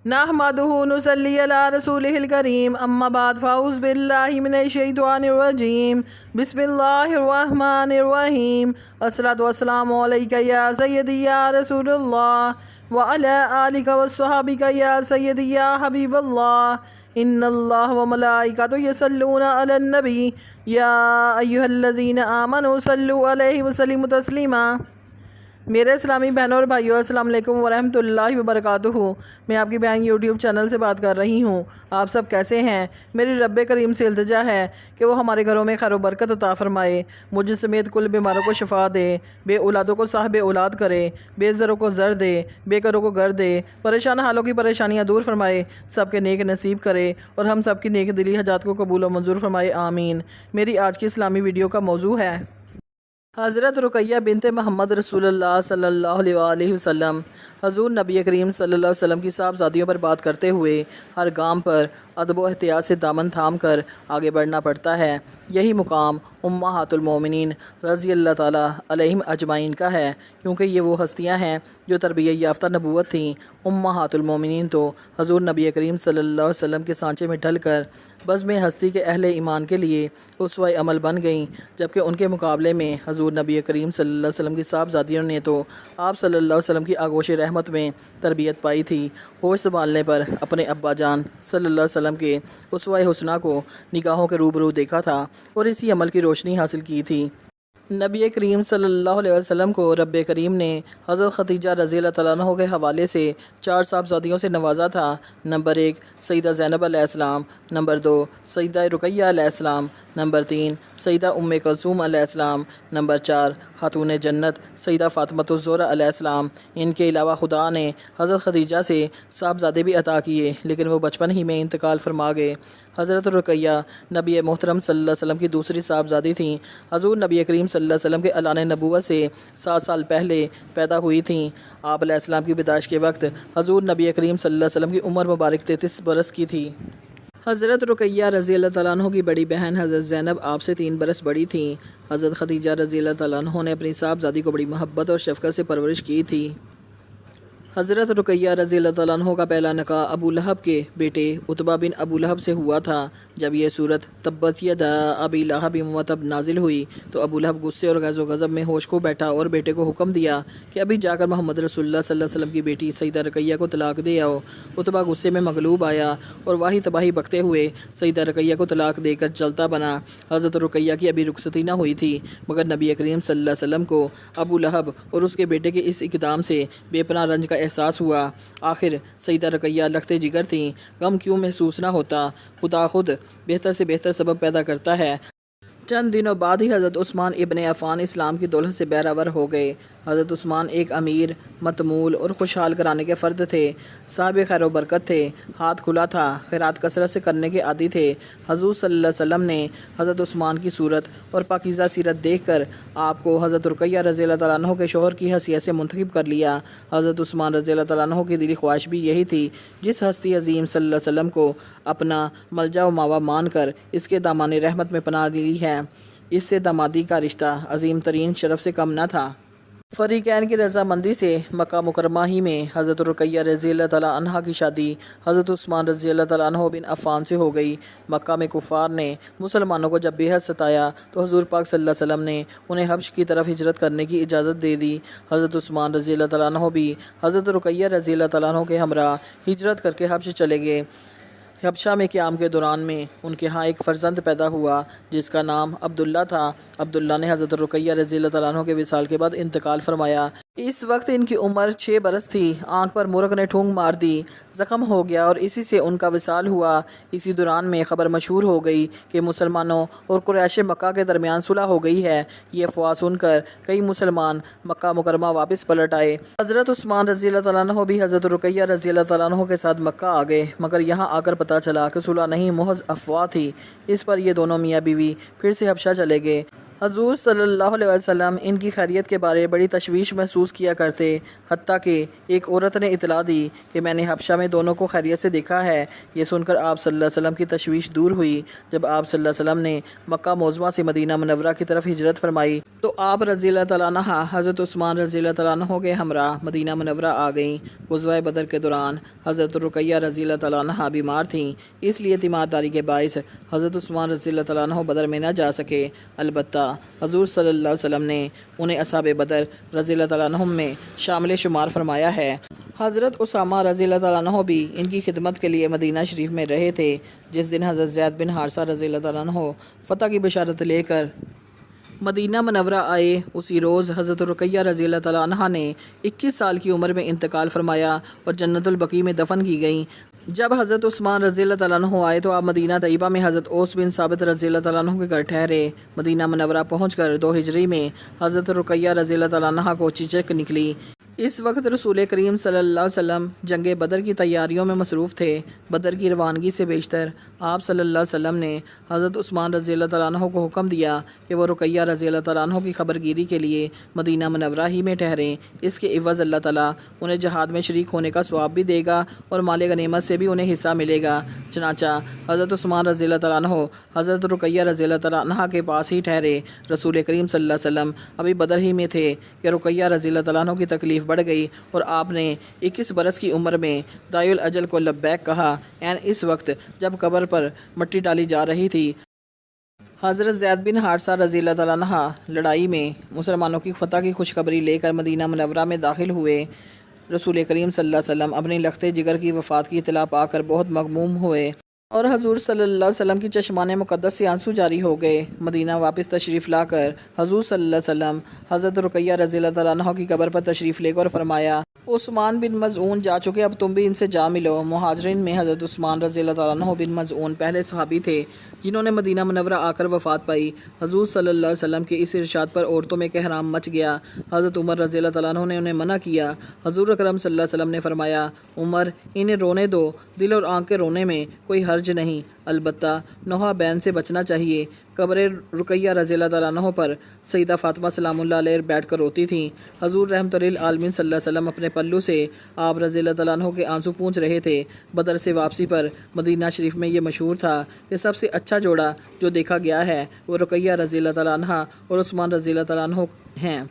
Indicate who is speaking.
Speaker 1: नहमदुहु नुसल्ली अला रसूलिहिल करीम अम्मा बाद फ़ाउज़ बिल्लाहि मिनश शैतानिर रजीम बिस्मिल्लाहिर रहमानिर रहीम अस्सलातु वस्सलामु अलैका या सय्यदी या रसूलल्लाह व अला आलिका वस्सहाबिका या सय्यदी या हबीबल्लाह इन्नल्लाह व मलाइकतहु यसल्लूना अलन नबी या अय्युहल्लज़ीना आमनु सल्लु अलैहि व सल्लिमु तस्लीमा। मेरे इस्लामी बहनों और भाइयों, अस्सलाम वालेकुम वरहमतुल्लाहि वबरकातुहू। मैं आपकी बहन यूट्यूब चैनल से बात कर रही हूँ। आप सब कैसे हैं? मेरी रब्बे करीम से इल्तिजा है कि वो हमारे घरों में खैर बरकत अता फ़रमाए, मुझ समेत कुल बीमारों को शिफा दे, बे औलादों को साहिब औलाद करे, बेज़रों को ज़र दे, बेघरों को घर दे, परेशान हालों की परेशानियाँ दूर फरमाए, सबके नेक नसीब करे और हम सब की नेक दिली हजात को कबूल व मंजूर फरमाए, आमीन। मेरी आज की इस्लामी वीडियो का मौजू है हज़रत रुकैया बिनते मोहम्मद रसूलुल्लाह सल्लल्लाहु अलैहि वसल्लम। हज़ूर नबी करीम सल्लल्लाहु अलैहि वसल्लम की साहबज़ादियों पर बात करते हुए हर गाम पर अदब व एहतियात से दामन थाम कर आगे बढ़ना पड़ता है। यही मुकाम उम्महातुल मोमिनीन रज़ी अल्लाह ताला अलैहिम अजमाइन का है, क्योंकि ये वो हस्तियाँ हैं जो तरबियत याफ्ता नबूवत थीं। उम्महातुल मोमिनीन तो हज़ूर नबी करीम सल्लल्लाहु अलैहि वसल्लम के सांचे में ढल कर बज़्म हस्ती के अहले ईमान के लिए उसवा अमल बन गईं, जबकि उनके मुकाबले में हज़ूर नबी करीम सल्लल्लाहु अलैहि वसल्लम की साहबज़ादियों ने तो आप सल्लल्लाहु अलैहि वसल्लम की आगोश रहमत में तरबियत पाई थी। होश संभालने पर अपने अब्बा जान सल्लल्लाहु अलैहि वसल्लम के उसवा हुस्ना को निगाहों के रूबरू देखा था और इसी अमल की रोशनी हासिल की थी। नबी करीम सल्लल्लाहु अलैहि वसल्लम को रब्बे करीम ने हज़रत खदीजा रज़ी अल्लाह तआला अन्हा के हवाले से 4 साहबज़ादियों से नवाजा था। नंबर 1 सईदा ज़ैनब अलैहिस्सलाम, नंबर 2 सईदा रुकैया अलैहिस्सलाम, नंबर 3 सईदा उम्मे कुलसूम अलैहिस्सलाम, नंबर 4 खातून जन्नत सईदा फ़ातिमतुज़ ज़ोहरा अलैहिस्सलाम। इनके अलावा खुदा ने हज़रत खदीजा से साहबज़ादे भी अता किए, लेकिन वो बचपन ही में इंतकाल फरमा गए। हज़रत रुकैया नबी मोहतरम सल्लल्लाहु अलैहि वसल्लम की दूसरी साहबज़ादी थीं। हज़ूर नबी करीम सल्लल्लाहु अलैहि वसल्लम के अलान नबूवत से 7 साल पहले पैदा हुई थीं। आप अलैहिस्सलाम की पैदाइश के वक्त हज़ूर नबी करीम सल्लल्लाहु अलैहि वसल्लम की उम्र मुबारक 33 बरस की थी। हज़रत रुकैया रज़ी अल्लाह तआला अन्हा की बड़ी बहन हज़रत ज़ैनब आपसे 3 बरस बड़ी थीं। हज़रत खदीजा रज़ी अल्लाह तआला अन्हा ने अपनी साहबज़ादी को बड़ी मोहब्बत और शफ़क़त से परवरिश की थी। हज़रत रुकैया रज़ी अल्लाह तआला अन्हा का पहला निकाह अबू लहब के बेटे उतबा बिन अबू लहब से हुआ था। जब यह सूरत तब्बत यदा अबी लहब व तब नाजिल हुई तो अबू लहब गुस्से और गज़ो गज़ब में होश खो बैठा और बेटे को हुक्म दिया कि अभी जाकर मोहम्मद रसूलुल्लाह सल्लल्लाहु अलैहि वसल्लम की बेटी सईदा रुकैया को तलाक दे आओ। उतबा गुस्से में मगलूब आया और वाही तबाही बकते हुए सईदा रुकैया को तलाक देकर चलता बना। हज़रत रुकैया की अभी रुखसती न हुई थी, मगर नबी करीम सल्लल्लाहु अलैहि वसल्लम को अबू लहब और उसके बेटे के इस इक़दाम से बेपनाह रंज का एहसास हुआ। आखिर सईदा रुकैया लखते जिगर थीं, गम क्यों महसूस ना होता, खुदा खुद बेहतर से बेहतर सबब पैदा करता है। चंद दिनों बाद ही हज़रत उस्मान इब्ने अफ़ान इस्लाम की दौलत से बैरावर हो गए। हज़रत उस्मान एक अमीर, मतमूल और खुशहाल घराने के फ़र्द थे। साहिब खैर बरकत थे, हाथ खुला था, खैरात कसरत से करने के आदी थे। हज़ूर सल्लल्लाहु अलैहि वसल्लम ने हज़रत उस्मान की सूरत और पाकीज़ा सीरत देखकर आपको हज़रत रुकैया रज़ी अल्लाह तआला अन्हा के शोहर की हैसियत से मुंतखब कर लिया। हज़रत उस्मान रज़ी अल्लाह तआला अन्हा की दिली ख्वाहिश भी यही थी, जिस हस्ती अज़ीम सल्लल्लाहु अलैहि वसल्लम को अपना मलजा व मावा मान कर इसके दामाने रहमत में पनाह ली है, इससे दामादी का रिश्ता अजीम तरीन शरफ से कम न था। फ़रीक़ैन की रज़ामंदी से मक्का मुकरमा ही में हज़रत रुकैया रज़ी अल्लाह तआला अन्हा की शादी हज़रत उस्मान रज़ी अल्लाह तआला अन्हु बिन अफ़ान से हो गई। मक्का में कुफ़ार ने मुसलमानों को जब बेहद सताया तो हज़ूर पाक सल्लल्लाहु अलैहि वसल्लम ने उन्हें हब्श की तरफ हिजरत करने की इजाज़त दे दी। हज़रत उस्मान रज़ी अल्लाह तआला अन्हु भी हज़रत रुकैया रज़ी अल्लाह तआला अन्हा के हमरा हिजरत करके हब्श चले गए। हबशा में क़याम के दौरान में उनके यहाँ एक फ़र्जंद पैदा हुआ जिसका नाम अब्दुल्ला था। अब्दुल्ला ने हज़रत रुकैया रज़ी अल्लाह तआला अन्हा के विसाल के बाद इंतकाल फरमाया। इस वक्त इनकी उम्र 6 बरस थी। आँख पर मुर्ग ने ठूंग मार दी, ज़ख़म हो गया और इसी से उनका विसाल हुआ। इसी दौरान में ख़बर मशहूर हो गई कि मुसलमानों और कुरैश मक्का के दरमियान सुलह हो गई है। ये अफ़वाह सुनकर कई मुसलमान मक्का मुकरमा वापस पलट आए। हज़रत उस्मान रज़ी अल्लाह तआला अन्हु भी हज़रत रुकैया रज़ी अल्लाह तआला अन्हा के साथ मक्का आ गए, मगर यहाँ आकर पता चला कि सुलह नहीं, महज अफ़वाह थी। इस पर ये दोनों मियाँ बीवी फिर से हबशा चले गए। حضور صلی اللہ علیہ وسلم ان کی خیریت کے بارے بڑی تشویش محسوس کیا کرتے، حتیٰ کہ ایک عورت نے اطلاع دی کہ میں نے حبشہ میں دونوں کو خیریت سے دیکھا ہے۔ یہ سن کر آپ صلی اللہ علیہ وسلم کی تشویش دور ہوئی۔ جب آپ صلی اللہ علیہ وسلم نے مکہ معظمہ سے مدینہ منورہ کی طرف ہجرت فرمائی تو آپ رضی اللہ تعالیٰ عنہ حضرت عثمان رضی اللہ تعالیٰ عنہ کے ہمراہ مدینہ منورہ آ گئیں۔ غزوہ بدر کے دوران حضرت رقیہ رضی اللہ تعالیٰ عنہ بیمار تھیں، اس لیے تیمارداری کے باعث حضرت عثمان رضی اللہ تعالیٰ عنہ بدر میں نہ جا سکے۔ البتہ حضور صلی اللہ علیہ وسلم نے انہیں اصحاب بدر رضی اللہ تعالیٰ عنہ میں شامل شمار فرمایا ہے۔ حضرت اسامہ رضی اللہ تعالیٰ عنہ بھی ان کی خدمت کے لیے مدینہ شریف میں رہے تھے۔ جس دن حضرت زید بن حارثہ رضی اللہ تعالیٰ عنہ فتح کی بشارت لے کر مدینہ منورہ آئے، اسی روز حضرت رقیہ رضی اللہ تعالیٰ عنہ نے 21 سال کی عمر میں انتقال فرمایا اور جنت البقیع میں دفن کی گئیں۔ جب حضرت عثمان رضی اللہ تعالیٰ عنہ آئے تو آپ مدینہ طیبہ میں حضرت اوس بن ثابت رضی اللہ تعالیٰ عنہ کے گھر ٹھہرے۔ مدینہ منورہ پہنچ کر 2 ہجری میں حضرت رقیہ رضی اللہ تعالیٰ عنہ کو چیچک نکلی۔ اس وقت رسول کریم صلی اللہ علیہ وسلم جنگ بدر کی تیاریوں میں مصروف تھے۔ بدر کی روانگی سے بیشتر آپ صلی اللہ علیہ وسلم نے حضرت عثمان رضی اللہ تعالیٰ عنہ کو حکم دیا کہ وہ رقیہ رضی اللہ تعالیٰ عنہ کی خبرگیری کے لیے مدینہ منورہ ہی میں ٹھہریں۔ اس کے عوض اللہ تعالیٰ انہیں جہاد میں شریک ہونے کا ثواب بھی دے گا اور مال غنیمت سے بھی انہیں حصہ ملے گا۔ چنانچہ حضرت عثمان رضی اللہ تعالیٰ عنہ حضرت رقیہ رضی اللہ تعالیٰ عنہ کے پاس ہی ٹھہرے۔ رسول کریم صلی اللہ علیہ وسلم ابھی بدر ہی میں تھے کہ رقیہ رضی اللہ تعالیٰ عنہ کی تکلیف بڑھ گئی اور آپ نے 21 برس کی عمر میں داعی الاجل کو لبیک کہا۔ اس وقت جب قبر پر مٹی ڈالی جا رہی تھی، حضرت زید بن حارثہ رضی اللہ تعالیٰ عنہ لڑائی میں مسلمانوں کی فتح کی خوشخبری لے کر مدینہ منورہ میں داخل ہوئے۔ رسول کریم صلی اللہ علیہ وسلم اپنی لخت جگر کی وفات کی اطلاع پا کر بہت مغموم ہوئے اور حضور صلی اللہ علیہ وسلم کی چشمان مقدس سے آنسو جاری ہو گئے۔ مدینہ واپس تشریف لا کر حضور صلی اللہ علیہ وسلم حضرت رقیہ رضی اللہ تعالیٰ عنہ کی قبر پر تشریف لے کر فرمایا، عثمان بن مظعون جا چکے، اب تم بھی ان سے جا ملو۔ مہاجرین میں حضرت عثمان رضی اللہ تعالیٰ عنہ بن مظعون پہلے صحابی تھے جنہوں نے مدینہ منورہ آ کر وفات پائی۔ حضور صلی اللہ علیہ وسلم کے اس ارشاد پر عورتوں میں کہرام مچ گیا۔ حضرت عمر رضی اللہ تعالیٰ عنہ نے انہیں منع کیا۔ حضور اکرم صلی اللہ علیہ وسلم نے فرمایا، عمر انہیں رونے دو، دل اور آنکھ کے رونے میں کوئی حرج نہیں، البتہ نوحہ بین سے بچنا چاہیے۔ قبر رقیہ رضی اللہ تعالیٰ عنہ پر سیدہ فاطمہ سلام اللہ علیہ بیٹھ کر روتی تھیں۔ حضور رحمۃ للعالمین صلی اللہ علیہ وسلم اپنے پلو سے آپ رضی اللہ تعالیٰ عنہ کے آنسو پونچھ رہے تھے۔ بدر سے واپسی پر مدینہ شریف میں یہ مشہور تھا کہ سب سے اچھا جوڑا جو دیکھا گیا ہے وہ رقیہ رضی اللہ تعالیٰ عنہ اور عثمان رضی اللہ تعالیٰ عنہ ہیں۔